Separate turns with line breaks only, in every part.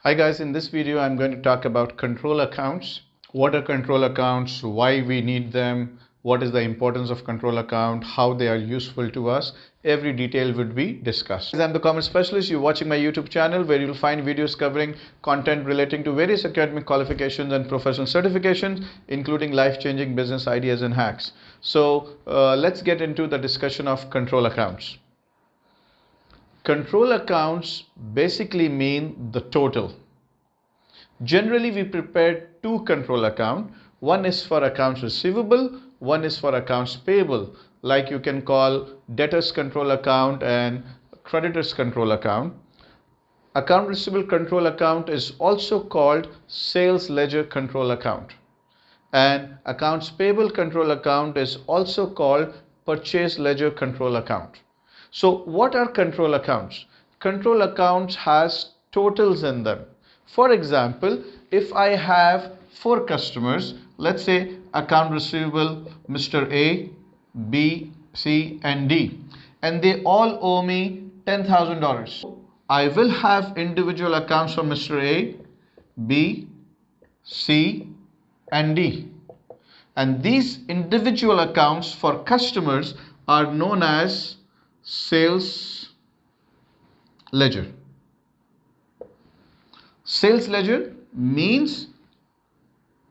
Hi guys, in this video I'm going to talk about control accounts. What are control accounts, why we need them, what is the importance of control account, how they are useful to us. Every detail would be discussed. I'm the commerce specialist. You're watching my YouTube channel where you'll find videos covering content relating to various academic qualifications and professional certifications, including life-changing business ideas and hacks. So let's get into the discussion of control accounts. Control accounts basically mean the total. Generally, we prepare two control accounts. One is for accounts receivable, one is for accounts payable. Like you can call debtors control account and creditors control account. Account receivable control account is also called sales ledger control account. And accounts payable control account is also called purchase ledger control account. So what are control accounts? Control accounts has totals in them. For example, if I have 4 customers, let's say account receivable Mr. A, B, C and D, and they all owe me $10,000. I will have individual accounts for Mr. A, B, C and D. And these individual accounts for customers are known as sales ledger. Sales ledger means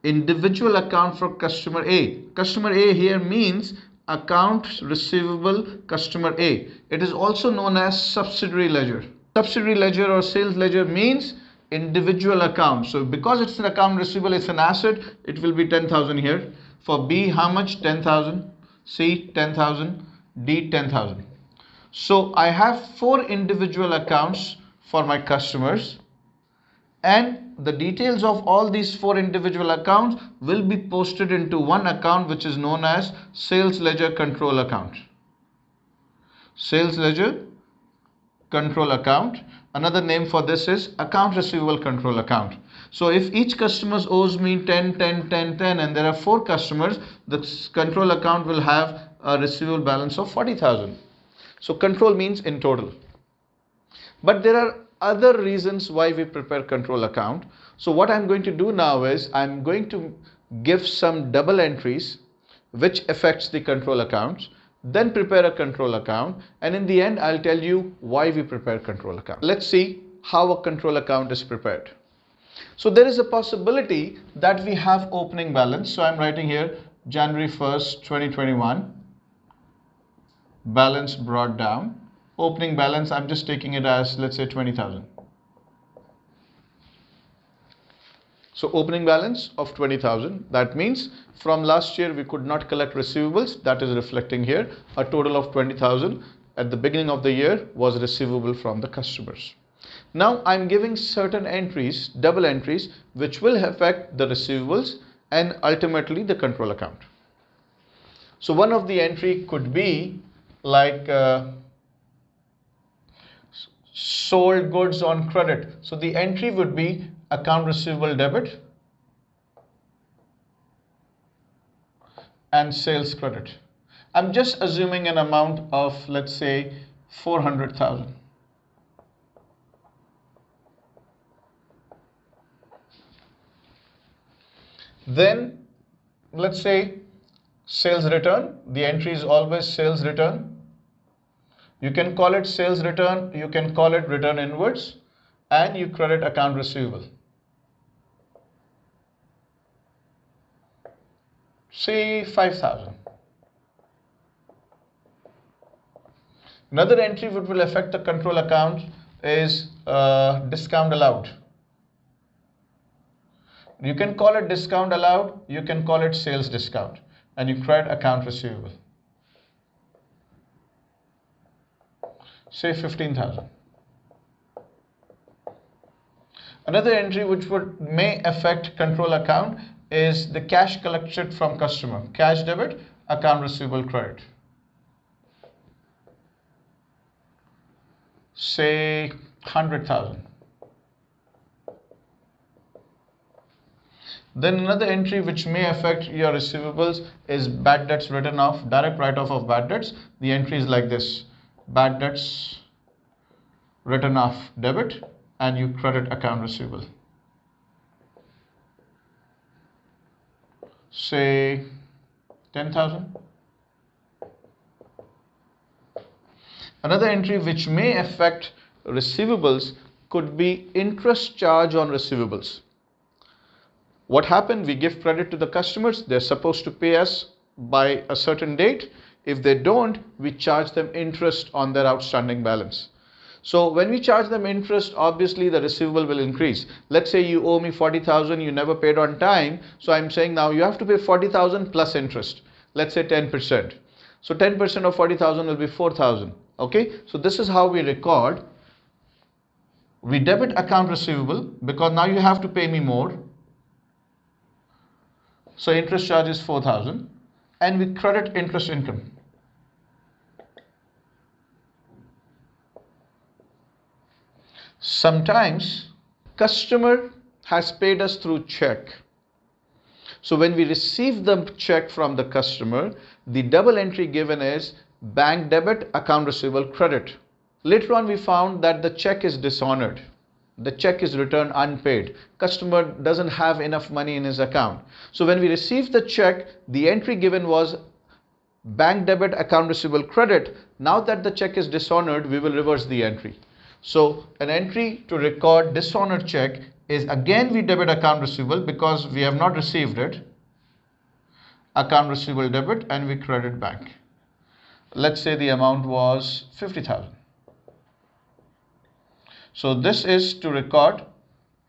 individual account for customer A. Customer A here means account receivable customer A. It is also known as subsidiary ledger. Subsidiary ledger or sales ledger means individual account. So because it's an account receivable, it's an asset, it will be 10,000 here. For B, how much? 10,000. C, 10,000. D, 10,000. So I have 4 individual accounts for my customers, and the details of all these 4 individual accounts will be posted into one account which is known as sales ledger control account. Sales ledger control account. Another name for this is account receivable control account. So if each customer owes me 10, 10, 10, 10 and there are 4 customers, the control account will have a receivable balance of 40,000. So control means in total. But there are other reasons why we prepare control account. So what I'm going to do now is I'm going to give some double entries which affects the control accounts, then prepare a control account, and in the end I'll tell you why we prepare control account. Let's see how a control account is prepared. So there is a possibility that we have opening balance. So I'm writing here January 1st, 2021, balance brought down. Opening balance, I'm just taking it as, let's say, 20,000. So opening balance of 20,000. That means from last year we could not collect receivables. That is reflecting here. A total of 20,000 at the beginning of the year was receivable from the customers. Now I'm giving certain entries, double entries, which will affect the receivables and ultimately the control account. So one of the entry could be like sold goods on credit. So the entry would be account receivable debit and sales credit. I'm just assuming an amount of, let's say, 400,000. Then let's say sales return. The entry is always sales return. You can call it sales return, you can call it return inwards, and you credit account receivable. Say 5,000. Another entry which will affect the control account is discount allowed. You can call it discount allowed, you can call it sales discount, and you credit account receivable. Say 15,000. Another entry which may affect control account is the cash collected from customer. Cash debit, account receivable credit. Say 100,000. Then another entry which may affect your receivables is bad debts written off, direct write-off of bad debts. The entry is like this: bad debts written off debit, and you credit account receivable. Say 10,000. Another entry which may affect receivables could be interest charge on receivables. What happened? We give credit to the customers. They're supposed to pay us by a certain date. If they don't, we charge them interest on their outstanding balance. So when we charge them interest, obviously the receivable will increase. Let's say you owe me 40,000, you never paid on time. So I'm saying now you have to pay 40,000 plus interest. Let's say 10%. So 10% of 40,000 will be 4,000. Okay. So this is how we record. We debit account receivable because now you have to pay me more. So interest charge is 4,000, and we credit interest income. Sometimes customer has paid us through check. So when we receive the check from the customer, the double entry given is bank debit, account receivable credit. Later on we found that the check is dishonored. The check is returned unpaid. Customer doesn't have enough money in his account. So when we received the check, the entry given was bank debit, account receivable credit. Now that the check is dishonored, we will reverse the entry. So an entry to record dishonored check is, again we debit account receivable because we have not received it. Account receivable debit, and we credit bank. Let's say the amount was 50,000. So this is to record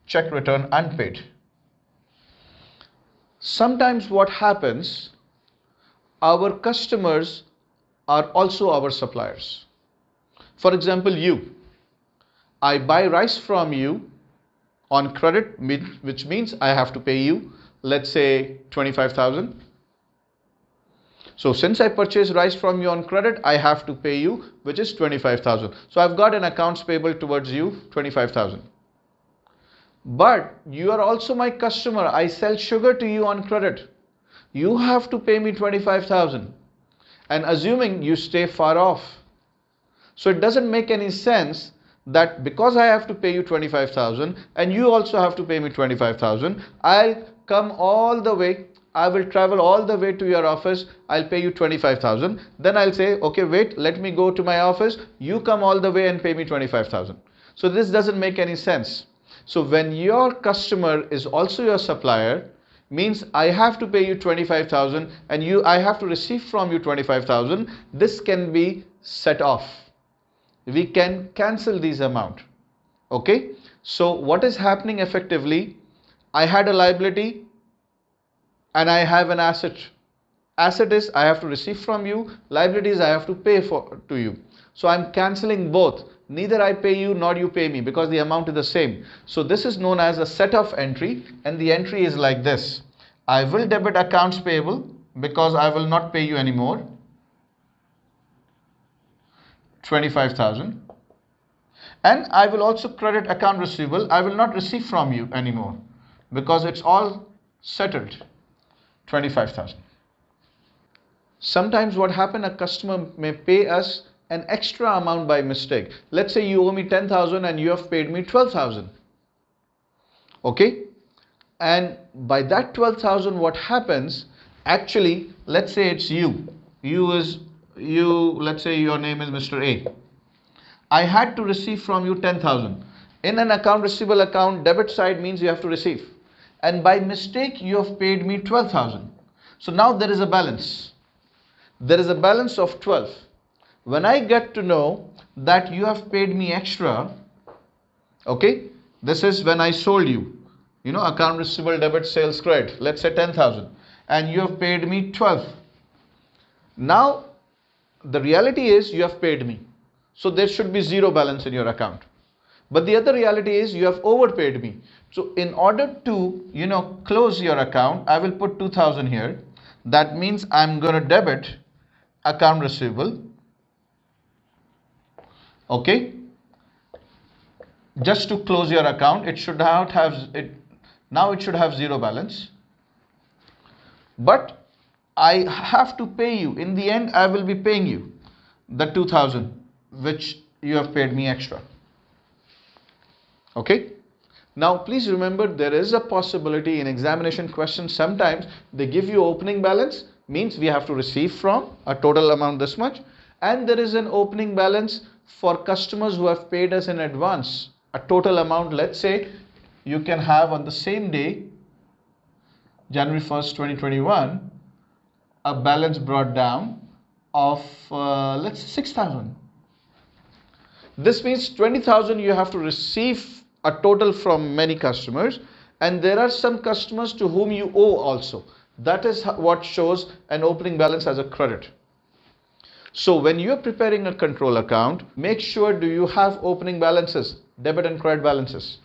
check return unpaid. Sometimes what happens, our customers are also our suppliers. For example, I buy rice from you on credit, which means I have to pay you, let's say 25,000. So since I purchase rice from you on credit, I have to pay you, which is 25,000. So I've got an accounts payable towards you, 25,000. But you are also my customer. I sell sugar to you on credit. You have to pay me 25,000. And assuming you stay far off. So it doesn't make any sense that because I have to pay you 25,000 and you also have to pay me 25,000, I'll come all the way. I will travel all the way to your office. I'll pay you 25,000. Then I'll say, okay, wait, let me go to my office. You come all the way and pay me 25,000. So this doesn't make any sense. So when your customer is also your supplier, means I have to pay you 25,000 and I have to receive from you 25,000. This can be set off. We can cancel this amount. Okay. So what is happening effectively? I had a liability and I have an asset. Asset is I have to receive from you. Liability is I have to pay to you. So I'm cancelling both. Neither I pay you nor you pay me because the amount is the same. So this is known as a set off entry, and the entry is like this. I will debit accounts payable because I will not pay you anymore, 25,000. And I will also credit account receivable. I will not receive from you anymore because it's all settled, 25,000. Sometimes what happens, a customer may pay us an extra amount by mistake. Let's say you owe me 10,000 and you have paid me 12,000. Okay. And by that 12,000, what happens? Actually, let's say it's you. Let's say your name is Mr. A. I had to receive from you 10,000. In an account receivable account, debit side means you have to receive. And by mistake, you have paid me 12,000. So now there is a balance. There is a balance of 12. When I get to know that you have paid me extra, okay, this is when I sold you, account receivable debit sales credit, let's say 10,000, and you have paid me 12. Now, the reality is you have paid me. So there should be zero balance in your account. But the other reality is you have overpaid me. So in order to, close your account, I will put 2,000 here. That means I'm going to debit account receivable. Okay. Just to close your account, it should not have it. Now it should have zero balance. but I have to pay you. In the end, I will be paying you the 2000 which you have paid me extra. Okay. Now please remember, there is a possibility in examination questions sometimes they give you opening balance, means we have to receive from a total amount this much, and there is an opening balance for customers who have paid us in advance a total amount. Let's say you can have on the same day, January 1st 2021, a balance brought down of let's say 6,000. This means 20,000 you have to receive a total from many customers, and there are some customers to whom you owe also. That is what shows an opening balance as a credit. So when you are preparing a control account, make sure do you have opening balances, debit and credit balances.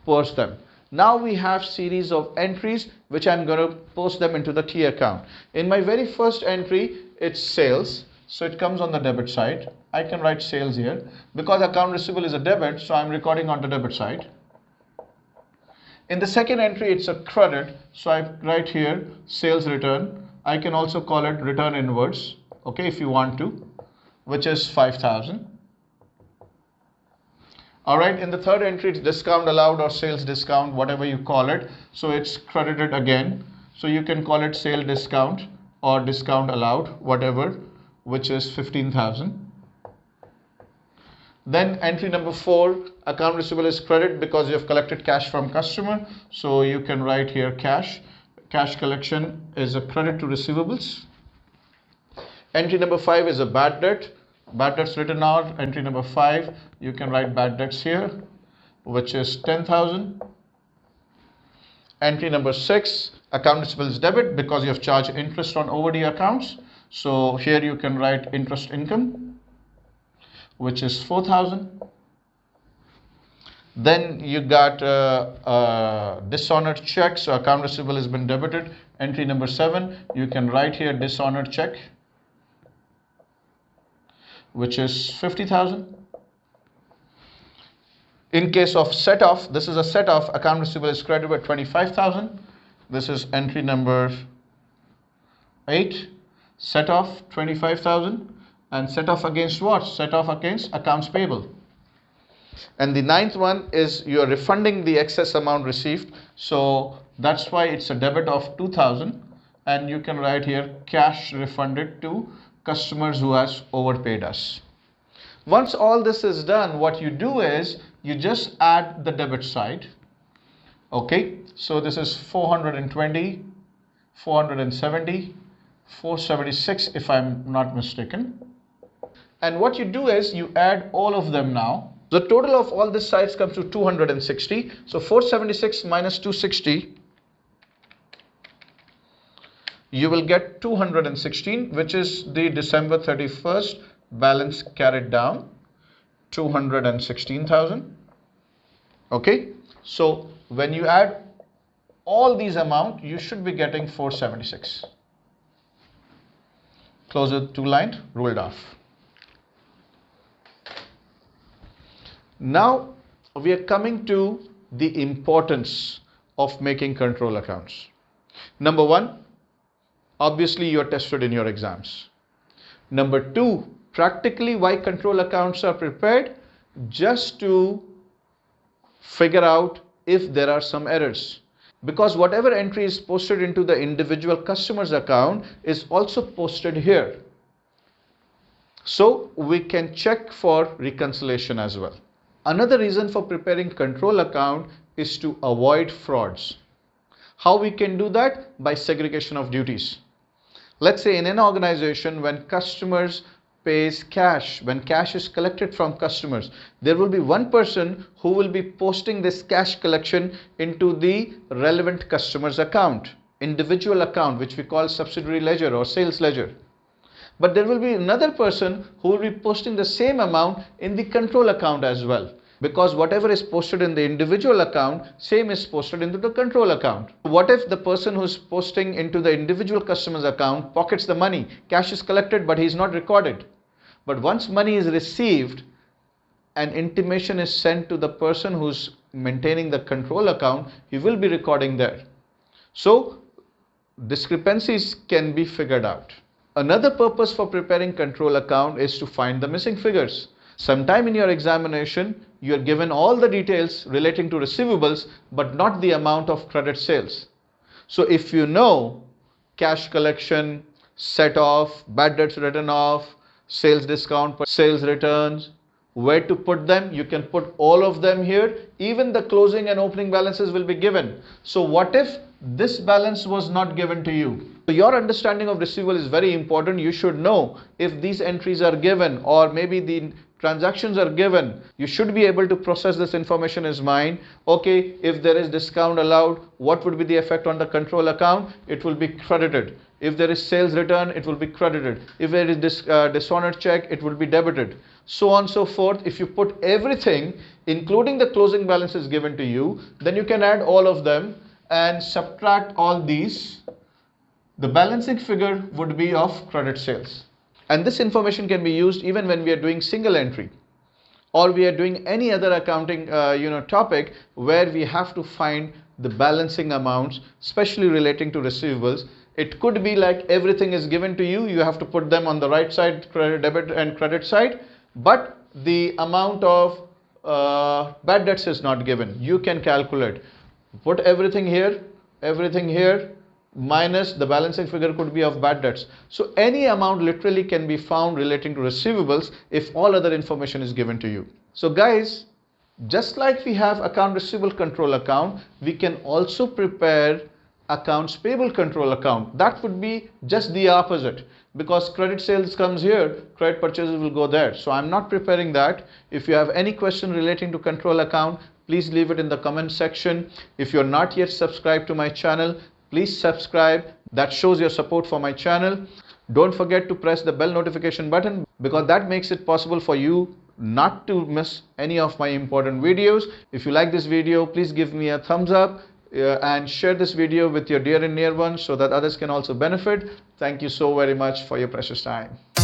Post them. Now we have series of entries which I'm going to post them into the T account. In my very first entry, it's sales. So it comes on the debit side. I can write sales here. Because account receivable is a debit, so I'm recording on the debit side. In the second entry, it's a credit. So I write here sales return. I can also call it return inwards, okay, if you want to, which is 5,000. All right, in the third entry, it's discount allowed or sales discount, whatever you call it. So it's credited again. So you can call it sale discount or discount allowed, whatever, which is 15,000. Then entry number 4, account receivable is credit because you have collected cash from customer. So you can write here cash. Cash collection is a credit to receivables. Entry number 5 is a bad debt. Bad debts written out. Entry number 5, you can write bad debts here, which is 10,000. Entry number 6, account receivable is debit because you have charged interest on overdue accounts. So here you can write interest income, which is 4,000. Then you got dishonored check. So account receivable has been debited. Entry number 7, you can write here dishonored check, which is 50,000. In case of set off, this is a set off, account receivable is credited by 25,000. This is entry number 8, set off 25,000. And set off against what? Set off against accounts payable. And the 9th one is you are refunding the excess amount received. So that's why it's a debit of 2,000. And you can write here cash refunded to customers who has overpaid us. Once all this is done, what you do is you just add the debit side. Okay, so this is 420, 470, 476 if I'm not mistaken. And what you do is you add all of them now. The total of all these sides comes to 260. So 476 minus 260, you will get 216, which is the December 31st balance carried down, 216,000. Okay, so when you add all these amount, you should be getting 476. Close the two line, ruled off. Now we are coming to the importance of making control accounts. Number 1, obviously you are tested in your exams. Number 2, practically why control accounts are prepared, just to figure out if there are some errors. Because whatever entry is posted into the individual customer's account is also posted here. So we can check for reconciliation as well. Another reason for preparing control account is to avoid frauds. How we can do that? By segregation of duties. Let's say in an organization, when customers pays cash, when cash is collected from customers, there will be one person who will be posting this cash collection into the relevant customer's account, individual account, which we call subsidiary ledger or sales ledger. But there will be another person who will be posting the same amount in the control account as well. Because whatever is posted in the individual account, same is posted into the control account. What if the person who's posting into the individual customer's account pockets the money? Cash is collected, but he's not recorded. But once money is received, an intimation is sent to the person who's maintaining the control account, he will be recording there. So discrepancies can be figured out. Another purpose for preparing control account is to find the missing figures. Sometime in your examination, you are given all the details relating to receivables, but not the amount of credit sales. So if you know cash collection, set off, bad debts written off, sales discount, sales returns, where to put them, you can put all of them here. Even the closing and opening balances will be given. So what if this balance was not given to you? So your understanding of receivable is very important. You should know if these entries are given or maybe the transactions are given. You should be able to process this information as mine. Okay, if there is discount allowed, what would be the effect on the control account? It will be credited. If there is sales return, it will be credited. If there is dishonored check, it will be debited. So on and so forth. If you put everything, including the closing balances given to you, then you can add all of them and subtract all these. The balancing figure would be of credit sales. And this information can be used even when we are doing single entry or we are doing any other accounting topic where we have to find the balancing amounts, especially relating to receivables. It could be like everything is given to you, you have to put them on the right side, credit, debit and credit side, but the amount of bad debts is not given. You can calculate. Put everything here, minus the balancing figure could be of bad debts. So any amount literally can be found relating to receivables if all other information is given to you. So guys, just like we have account receivable control account, we can also prepare accounts payable control account. That would be just the opposite, because credit sales comes here, credit purchases will go there. So I'm not preparing that. If you have any question relating to control account, please leave it in the comment section. If you're not yet subscribed to my channel, please subscribe. That shows your support for my channel. Don't forget to press the bell notification button, because that makes it possible for you not to miss any of my important videos. If you like this video, please give me a thumbs up and share this video with your dear and near ones so that others can also benefit. Thank you so very much for your precious time.